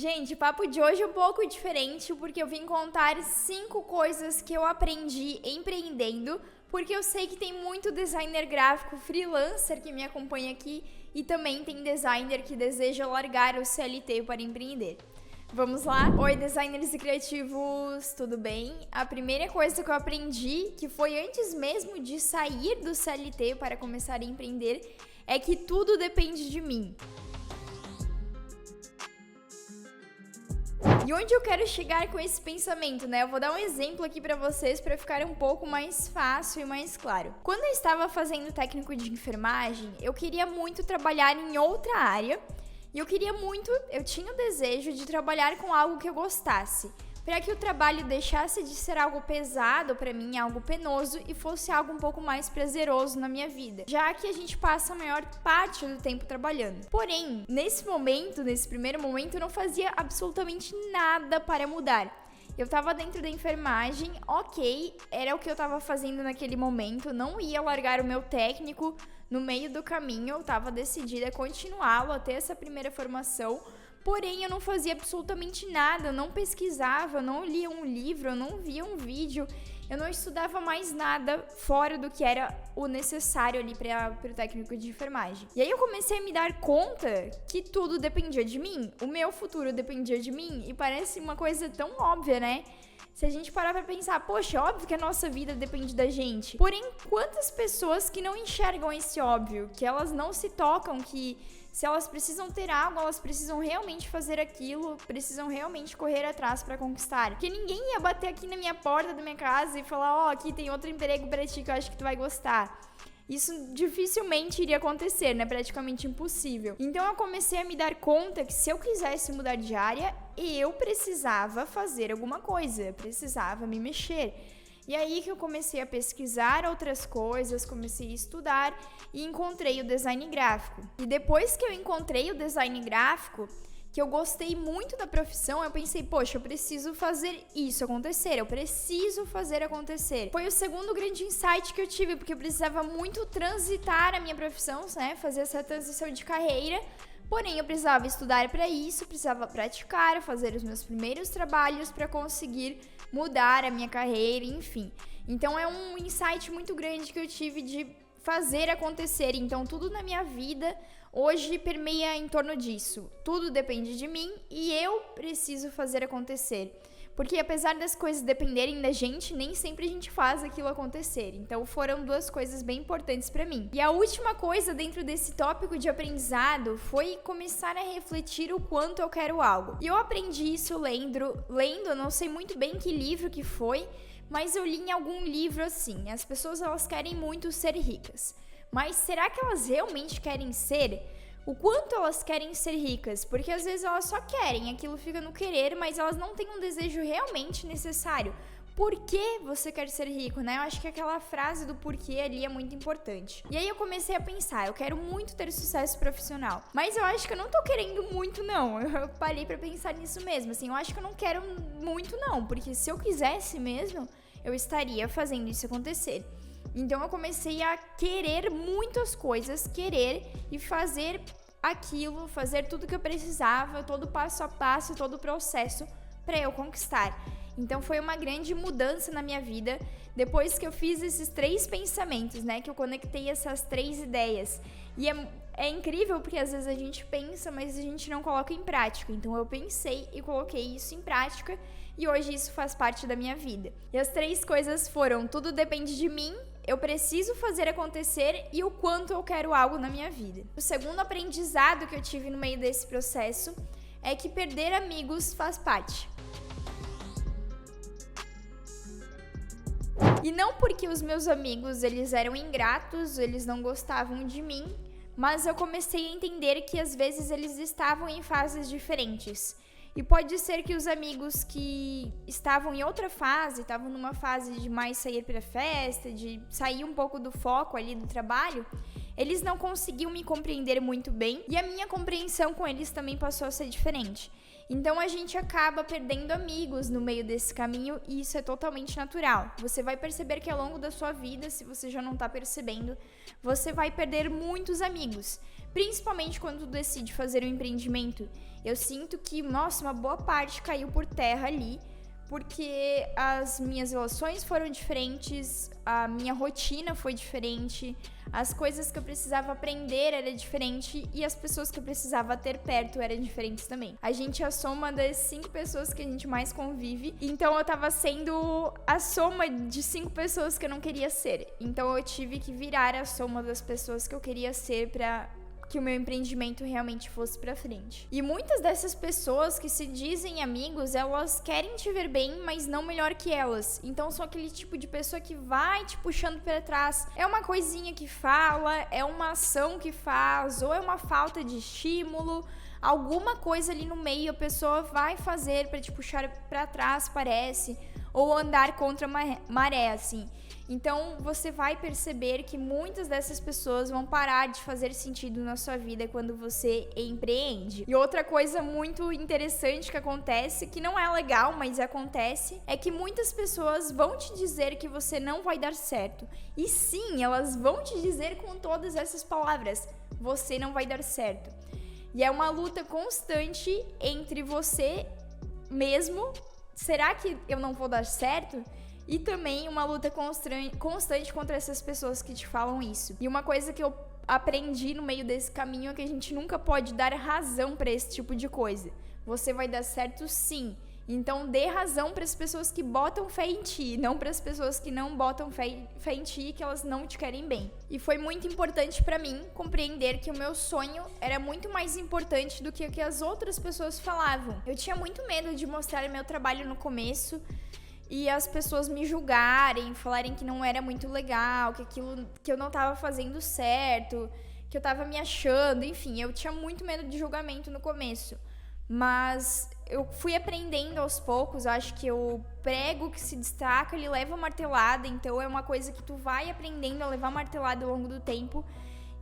Gente, o papo de hoje é um pouco diferente porque eu vim contar 5 coisas que eu aprendi empreendendo, porque eu sei que tem muito designer gráfico freelancer que me acompanha aqui e também tem designer que deseja largar o CLT para empreender. Vamos lá? Oi, designers e criativos, tudo bem? A primeira coisa que eu aprendi, que foi antes mesmo de sair do CLT para começar a empreender, é que tudo depende de mim. E onde eu quero chegar com esse pensamento, né? Eu vou dar um exemplo aqui pra vocês para ficar um pouco mais fácil e mais claro. Quando eu estava fazendo técnico de enfermagem, eu queria muito trabalhar em outra área e eu tinha o desejo de trabalhar com algo que eu gostasse, para que o trabalho deixasse de ser algo pesado para mim, algo penoso e fosse algo um pouco mais prazeroso na minha vida, já que a gente passa a maior parte do tempo trabalhando. Porém, nesse primeiro momento, eu não fazia absolutamente nada para mudar. Eu tava dentro da enfermagem, ok, era o que eu tava fazendo naquele momento, não ia largar o meu técnico no meio do caminho, eu tava decidida a continuá-lo até essa primeira formação. Porém, eu não fazia absolutamente nada, eu não pesquisava, eu não lia um livro, eu não via um vídeo, eu não estudava mais nada fora do que era o necessário ali para o técnico de enfermagem. E aí eu comecei a me dar conta que tudo dependia de mim, o meu futuro dependia de mim, e parece uma coisa tão óbvia, né? Se a gente parar pra pensar, poxa, é óbvio que a nossa vida depende da gente. Porém, quantas pessoas que não enxergam esse óbvio, que elas não se tocam, que se elas precisam ter algo, elas precisam realmente fazer aquilo, precisam realmente correr atrás pra conquistar. Porque ninguém ia bater aqui na minha porta da minha casa e falar, ó, aqui tem outro emprego pra ti que eu acho que tu vai gostar. Isso dificilmente iria acontecer, né? Praticamente impossível. Então eu comecei a me dar conta que se eu quisesse mudar de área, eu precisava fazer alguma coisa, eu precisava me mexer. E aí que eu comecei a pesquisar outras coisas, comecei a estudar e encontrei o design gráfico. E depois que eu encontrei o design gráfico, que eu gostei muito da profissão, eu pensei, poxa, eu preciso fazer isso acontecer, eu preciso fazer acontecer. Foi o segundo grande insight que eu tive, porque eu precisava muito transitar a minha profissão, né, fazer essa transição de carreira, porém eu precisava estudar para isso, precisava praticar, fazer os meus primeiros trabalhos para conseguir mudar a minha carreira, enfim. Então é um insight muito grande que eu tive de fazer acontecer. Então tudo na minha vida hoje permeia em torno disso. Tudo depende de mim e eu preciso fazer acontecer. Porque apesar das coisas dependerem da gente, nem sempre a gente faz aquilo acontecer. Então foram duas coisas bem importantes pra mim. E a última coisa dentro desse tópico de aprendizado foi começar a refletir o quanto eu quero algo. E eu aprendi isso lendo, eu não sei muito bem que livro que foi, mas eu li em algum livro assim, as pessoas elas querem muito ser ricas, mas será que elas realmente querem ser? O quanto elas querem ser ricas? Porque às vezes elas só querem, aquilo fica no querer, mas elas não têm um desejo realmente necessário. Por que você quer ser rico, né? Eu acho que aquela frase do porquê ali é muito importante. E aí eu comecei a pensar, eu quero muito ter sucesso profissional, mas eu acho que eu não tô querendo muito não. Eu parei pra pensar nisso mesmo, assim, eu acho que eu não quero muito não, porque se eu quisesse mesmo, eu estaria fazendo isso acontecer. Então eu comecei a querer muitas coisas, querer e fazer aquilo, fazer tudo que eu precisava, todo passo a passo, todo o processo para eu conquistar. Então foi uma grande mudança na minha vida, depois que eu fiz esses 3 pensamentos, né, que eu conectei essas 3 ideias. E é incrível porque às vezes a gente pensa, mas a gente não coloca em prática. Então eu pensei e coloquei isso em prática e hoje isso faz parte da minha vida. E as 3 coisas foram: tudo depende de mim, eu preciso fazer acontecer e o quanto eu quero algo na minha vida. O segundo aprendizado que eu tive no meio desse processo é que perder amigos faz parte. E não porque os meus amigos eles eram ingratos, eles não gostavam de mim, mas eu comecei a entender que às vezes eles estavam em fases diferentes. E pode ser que os amigos que estavam em outra fase, estavam numa fase de mais sair pra festa, de sair um pouco do foco ali do trabalho, eles não conseguiam me compreender muito bem e a minha compreensão com eles também passou a ser diferente. Então a gente acaba perdendo amigos no meio desse caminho e isso é totalmente natural. Você vai perceber que ao longo da sua vida, se você já não tá percebendo, você vai perder muitos amigos. Principalmente quando tu decide fazer um empreendimento. Eu sinto que, nossa, uma boa parte caiu por terra ali, porque as minhas relações foram diferentes, a minha rotina foi diferente, as coisas que eu precisava aprender era diferente e as pessoas que eu precisava ter perto eram diferentes também. A gente é a soma das 5 pessoas que a gente mais convive, então eu tava sendo a soma de 5 pessoas que eu não queria ser. Então eu tive que virar a soma das pessoas que eu queria ser pra que o meu empreendimento realmente fosse pra frente. E muitas dessas pessoas que se dizem amigos, elas querem te ver bem, mas não melhor que elas. Então são aquele tipo de pessoa que vai te puxando pra trás. É uma coisinha que fala, é uma ação que faz, ou é uma falta de estímulo. Alguma coisa ali no meio a pessoa vai fazer pra te puxar pra trás, parece. Ou andar contra a maré, assim. Então, você vai perceber que muitas dessas pessoas vão parar de fazer sentido na sua vida quando você empreende. E outra coisa muito interessante que acontece, que não é legal, mas acontece, é que muitas pessoas vão te dizer que você não vai dar certo. E sim, elas vão te dizer com todas essas palavras, você não vai dar certo. E é uma luta constante entre você mesmo, será que eu não vou dar certo? E também uma luta constante contra essas pessoas que te falam isso. E uma coisa que eu aprendi no meio desse caminho é que a gente nunca pode dar razão para esse tipo de coisa. Você vai dar certo sim. Então dê razão para as pessoas que botam fé em ti, não para as pessoas que não botam fé em ti, que elas não te querem bem. E foi muito importante para mim compreender que o meu sonho era muito mais importante do que o que as outras pessoas falavam. Eu tinha muito medo de mostrar meu trabalho no começo e as pessoas me julgarem, falarem que não era muito legal, que eu não tava fazendo certo, que eu tava me achando, enfim, eu tinha muito medo de julgamento no começo. Mas eu fui aprendendo aos poucos, acho que o prego que se destaca, ele leva martelada, então é uma coisa que tu vai aprendendo a levar martelada ao longo do tempo.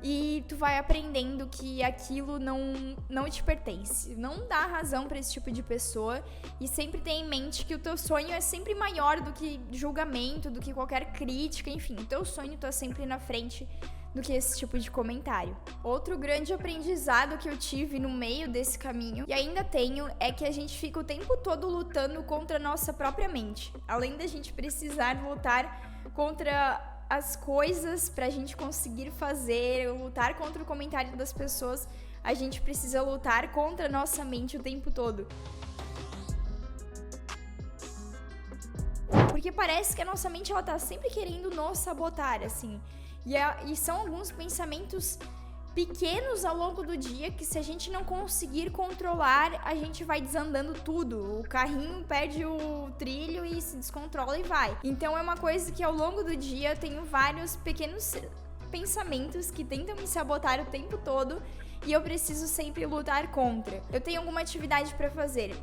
E tu vai aprendendo que aquilo não te pertence. Não dá razão pra esse tipo de pessoa. E sempre tenha em mente que o teu sonho é sempre maior do que julgamento, do que qualquer crítica, enfim. O teu sonho tá sempre na frente do que esse tipo de comentário. Outro grande aprendizado que eu tive no meio desse caminho, e ainda tenho, é que a gente fica o tempo todo lutando contra a nossa própria mente. Além da gente precisar lutar contra as coisas pra gente conseguir fazer, lutar contra o comentário das pessoas, a gente precisa lutar contra a nossa mente o tempo todo. Porque parece que a nossa mente, ela tá sempre querendo nos sabotar, assim. E são alguns pensamentos pequenos ao longo do dia que, se a gente não conseguir controlar, a gente vai desandando tudo. O carrinho perde o trilho e se descontrola e vai. Então é uma coisa que ao longo do dia eu tenho vários pequenos pensamentos que tentam me sabotar o tempo todo e eu preciso sempre lutar contra. Eu tenho alguma atividade pra fazer.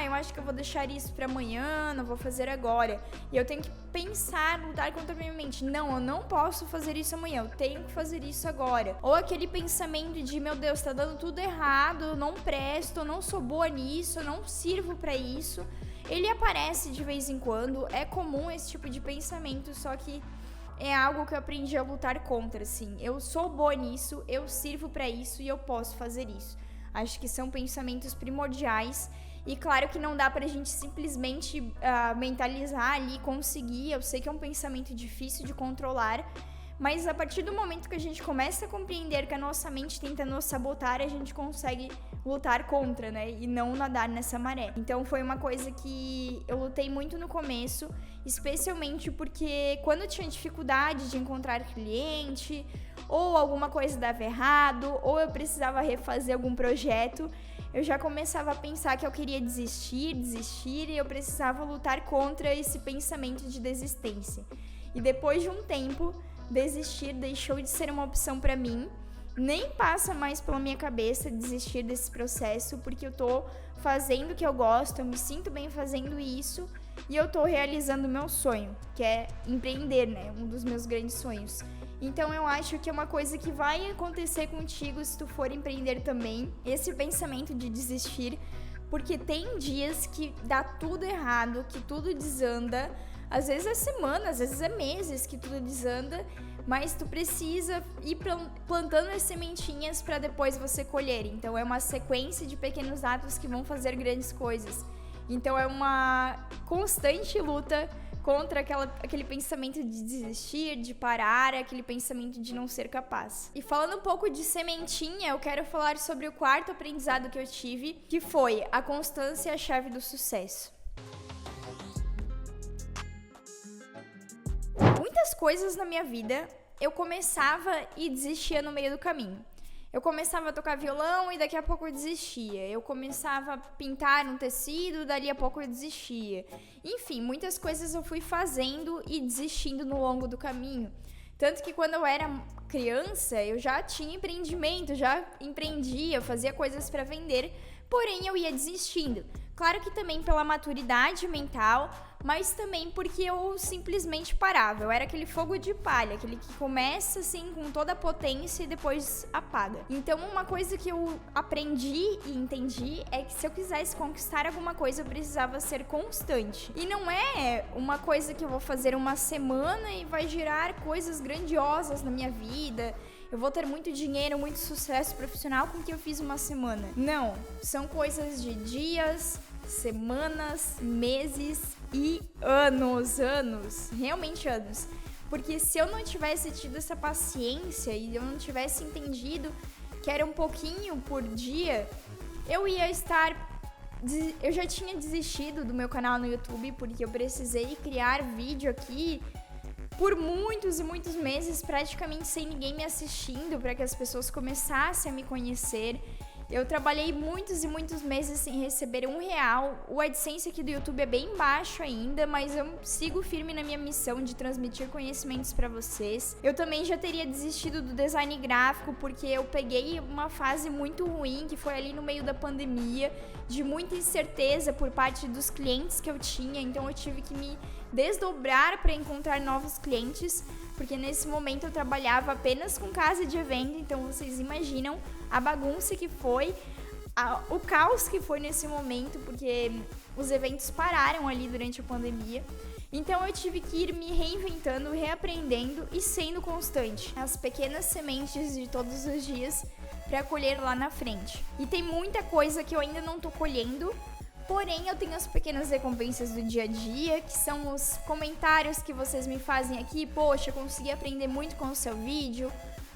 Eu acho que eu vou deixar isso pra amanhã, não vou fazer agora. E eu tenho que pensar, lutar contra a minha mente. Não, eu não posso fazer isso amanhã, eu tenho que fazer isso agora. Ou aquele pensamento de, meu Deus, tá dando tudo errado, eu não presto, eu não sou boa nisso, eu não sirvo pra isso. Ele aparece de vez em quando, é comum esse tipo de pensamento, só que é algo que eu aprendi a lutar contra, assim. Eu sou boa nisso, eu sirvo pra isso e eu posso fazer isso. Acho que são pensamentos primordiais. E claro que não dá pra gente simplesmente mentalizar ali e conseguir. Eu sei que é um pensamento difícil de controlar, mas a partir do momento que a gente começa a compreender que a nossa mente tenta nos sabotar, a gente consegue lutar contra, né? E não nadar nessa maré. Então foi uma coisa que eu lutei muito no começo, especialmente porque quando eu tinha dificuldade de encontrar cliente, ou alguma coisa dava errado, ou eu precisava refazer algum projeto, eu já começava a pensar que eu queria desistir, e eu precisava lutar contra esse pensamento de desistência. E depois de um tempo, desistir deixou de ser uma opção pra mim. Nem passa mais pela minha cabeça desistir desse processo, porque eu tô fazendo o que eu gosto, eu me sinto bem fazendo isso e eu tô realizando o meu sonho, que é empreender, né? Um dos meus grandes sonhos. Então eu acho que é uma coisa que vai acontecer contigo se tu for empreender também, esse pensamento de desistir, porque tem dias que dá tudo errado, que tudo desanda, às vezes é semana, às vezes é meses que tudo desanda, mas tu precisa ir plantando as sementinhas para depois você colher. Então é uma sequência de pequenos atos que vão fazer grandes coisas. Então é uma constante luta contra aquele pensamento de desistir, de parar, aquele pensamento de não ser capaz. E falando um pouco de sementinha, eu quero falar sobre o quarto aprendizado que eu tive, que foi: a constância é a chave do sucesso. Muitas coisas na minha vida eu começava e desistia no meio do caminho. Eu começava a tocar violão e daqui a pouco eu desistia. Eu começava a pintar um tecido, dali a pouco eu desistia. Enfim, muitas coisas eu fui fazendo e desistindo no longo do caminho. Tanto que quando eu era criança, eu já tinha empreendimento, já empreendia, fazia coisas para vender, porém eu ia desistindo. Claro que também pela maturidade mental, mas também porque eu simplesmente parava. Eu era aquele fogo de palha, aquele que começa assim com toda a potência e depois apaga. Então uma coisa que eu aprendi e entendi é que se eu quisesse conquistar alguma coisa, eu precisava ser constante. E não é uma coisa que eu vou fazer uma semana e vai gerar coisas grandiosas na minha vida. Eu vou ter muito dinheiro, muito sucesso profissional com o que eu fiz uma semana. Não, são coisas de dias, semanas, meses e anos, realmente anos. Porque se eu não tivesse tido essa paciência e eu não tivesse entendido que era um pouquinho por dia, eu já tinha desistido do meu canal no YouTube, porque eu precisei criar vídeo aqui por muitos e muitos meses, praticamente sem ninguém me assistindo, para que as pessoas começassem a me conhecer. Eu trabalhei muitos e muitos meses sem receber R$1. O AdSense aqui do YouTube é bem baixo ainda, mas eu sigo firme na minha missão de transmitir conhecimentos para vocês. Eu também já teria desistido do design gráfico, porque eu peguei uma fase muito ruim, que foi ali no meio da pandemia, de muita incerteza por parte dos clientes que eu tinha, então eu tive que me desdobrar para encontrar novos clientes, porque nesse momento eu trabalhava apenas com casa de evento, então vocês imaginam a bagunça que foi, o caos que foi nesse momento, porque os eventos pararam ali durante a pandemia. Então eu tive que ir me reinventando, reaprendendo e sendo constante. As pequenas sementes de todos os dias para colher lá na frente. E tem muita coisa que eu ainda não tô colhendo, porém eu tenho as pequenas recompensas do dia a dia, que são os comentários que vocês me fazem aqui. Poxa, consegui aprender muito com o seu vídeo,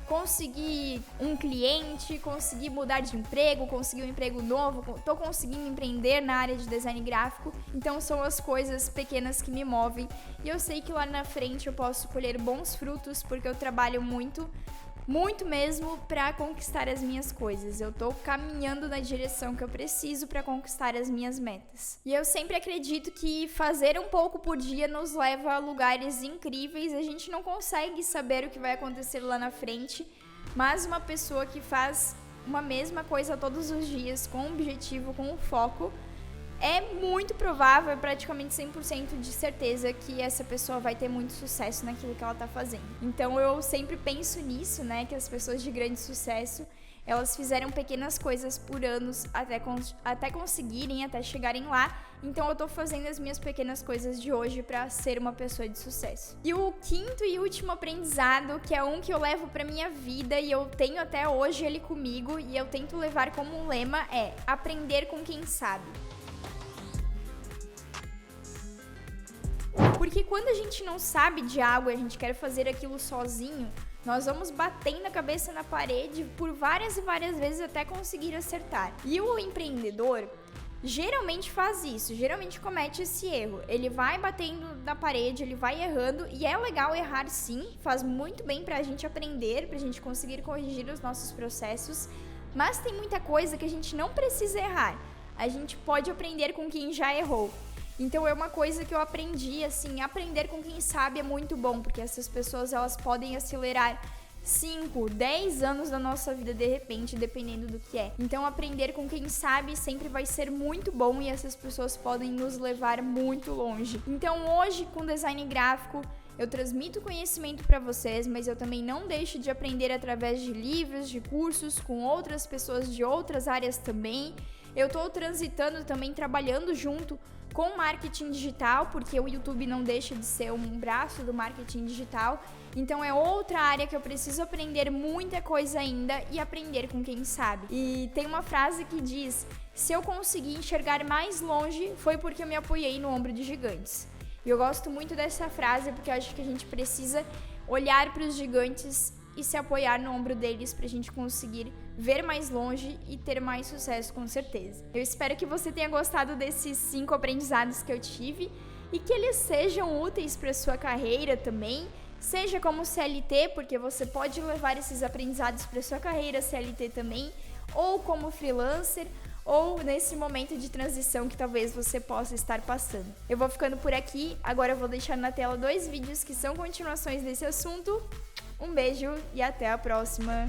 consegui um cliente, consegui mudar de emprego, consegui um emprego novo, tô conseguindo empreender na área de design gráfico. Então são as coisas pequenas que me movem, e eu sei que lá na frente eu posso colher bons frutos, porque eu trabalho muito mesmo para conquistar as minhas coisas. Eu tô caminhando na direção que eu preciso para conquistar as minhas metas. E eu sempre acredito que fazer um pouco por dia nos leva a lugares incríveis. A gente não consegue saber o que vai acontecer lá na frente, mas uma pessoa que faz uma mesma coisa todos os dias, com um objetivo, com um foco, é muito provável, é praticamente 100% de certeza que essa pessoa vai ter muito sucesso naquilo que ela tá fazendo. Então eu sempre penso nisso, né, que as pessoas de grande sucesso, elas fizeram pequenas coisas por anos até conseguirem, até chegarem lá. Então eu tô fazendo as minhas pequenas coisas de hoje pra ser uma pessoa de sucesso. E o quinto e último aprendizado, que é um que eu levo pra minha vida e eu tenho até hoje ele comigo e eu tento levar como um lema, é aprender com quem sabe. Porque quando a gente não sabe de algo e a gente quer fazer aquilo sozinho, nós vamos batendo a cabeça na parede por várias e várias vezes até conseguir acertar. E o empreendedor geralmente faz isso, geralmente comete esse erro. Ele vai batendo na parede, ele vai errando, e é legal errar sim, faz muito bem pra gente aprender, pra gente conseguir corrigir os nossos processos, mas tem muita coisa que a gente não precisa errar. A gente pode aprender com quem já errou. Então é uma coisa que eu aprendi, assim, aprender com quem sabe é muito bom, porque essas pessoas, elas podem acelerar 5, 10 anos da nossa vida de repente, dependendo do que é. Então aprender com quem sabe sempre vai ser muito bom e essas pessoas podem nos levar muito longe. Então hoje, com design gráfico, eu transmito conhecimento para vocês, mas eu também não deixo de aprender através de livros, de cursos, com outras pessoas de outras áreas também. Eu tô transitando também, trabalhando junto com marketing digital, porque o YouTube não deixa de ser um braço do marketing digital. Então é outra área que eu preciso aprender muita coisa ainda e aprender com quem sabe. E tem uma frase que diz: se eu conseguir enxergar mais longe, foi porque eu me apoiei no ombro de gigantes. E eu gosto muito dessa frase porque eu acho que a gente precisa olhar para os gigantes e se apoiar no ombro deles pra gente conseguir ver mais longe e ter mais sucesso, com certeza. Eu espero que você tenha gostado desses 5 aprendizados que eu tive e que eles sejam úteis para sua carreira também, seja como CLT, porque você pode levar esses aprendizados para sua carreira CLT também, ou como freelancer, ou nesse momento de transição que talvez você possa estar passando. Eu vou ficando por aqui, agora eu vou deixar na tela 2 vídeos que são continuações desse assunto. Um beijo e até a próxima!